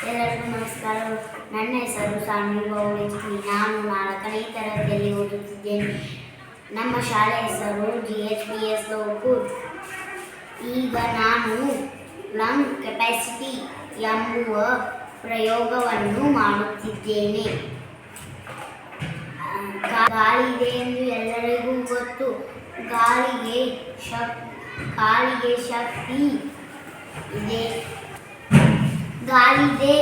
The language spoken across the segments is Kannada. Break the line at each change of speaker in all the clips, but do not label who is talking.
ಎಲ್ಲರಿಗೂ ನಮಸ್ಕಾರ. ನನ್ನ ಹೆಸರು ಸಾನ್ವಿ ಗೌಳಿಸ್ತಿ. ನಾನು 4ನೇ ತರಗತಿಯಲ್ಲಿ ಓದುತ್ತಿದ್ದೇನೆ. ನಮ್ಮ ಶಾಲೆ ಹೆಸರು GHPS ಲೋಕೂರ್. ಈಗ ನಾನು ಲಂಗ್ ಕೆಪಾಸಿಟಿ ಎಂಬುವ ಪ್ರಯೋಗವನ್ನು ಮಾಡುತ್ತಿದ್ದೇನೆ. ಗಾಳಿ ಇದೆ ಎಂದು ಎಲ್ಲರಿಗೂ ಗೊತ್ತು. ಗಾಳಿಗೆ ಶಕ್ತಿ ಇದೆ. ಗಾಳಿಗೆ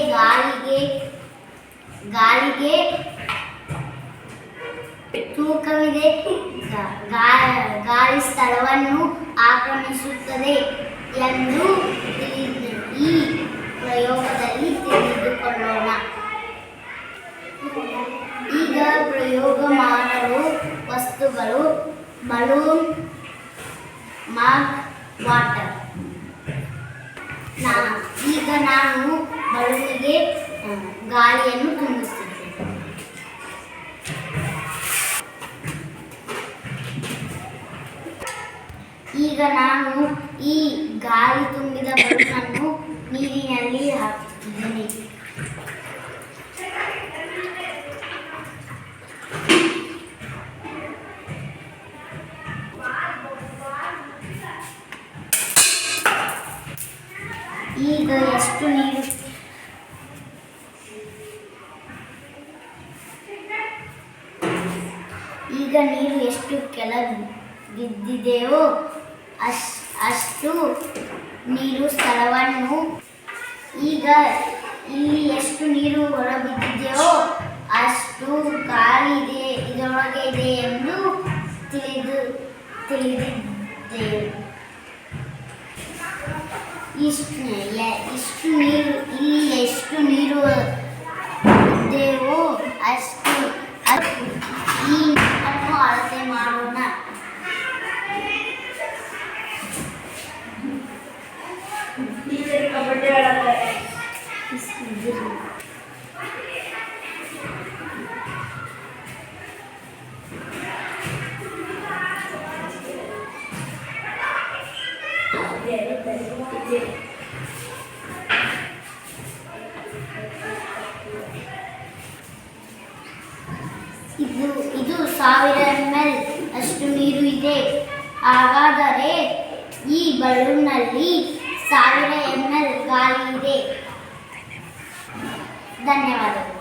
ತೂಕವಿದೆ. ಗಾಳಿ ಸ್ಥಳವನ್ನು ಆಕ್ರಮಿಸುತ್ತದೆ ಎಂದು ಈ ಪ್ರಯೋಗದಲ್ಲಿ ತಿಳಿದುಕೊಳ್ಳೋಣ. ಈಗ ಪ್ರಯೋಗ ಮಾಡಲು ವಸ್ತುಗಳು ಬಲೂನ್, ಮಗ್, ವಾಟರ್. ಈಗ ನಾನು ಬಲೂನಿಗೆ ಗಾಳಿಯನ್ನು ತುಂಬಿಸುತ್ತೇನೆ. ಈಗ ನಾನು ಈ ಗಾಳಿ ತುಂಬಿದ ಬಲೂನನ್ನು ನೀರಿನಲ್ಲಿ ಹಾಕುತ್ತಿದ್ದೇನೆ. ಈಗ ನೀರು ಎಷ್ಟು ಕೆಳಗೆ ಬಿದ್ದಿದೆಯೋ ಅಷ್ಟು ನೀರು ಸ್ಥಳವನ್ನು ಈಗ ಇಲ್ಲಿ ಎಷ್ಟು ನೀರು ಹೊರಬಿದ್ದಿದೆಯೋ ಅಷ್ಟು ಗಾಳಿ ಇದರೊಳಗೆ ಇದೆ ಎಂದು ತಿಳಿದಿದ್ದೇವೆ. ಇಷ್ಟು ನೀರು ಇಲ್ಲಿ ಎಷ್ಟು ನೀರು ಇದೆಯೋ ಅಷ್ಟು ಈ ನೀರನ್ನು ಅಳತೆ ಮಾಡೋಣ. ಇದು 1000 ml ಅಷ್ಟು ನೀರು ಇದೆ. ಹಾಗಾದರೆ ಈ ಬಲೂನ್ನಲ್ಲಿ 1000 ml ಗಾಳಿ ಇದೆ. ಧನ್ಯವಾದಗಳು.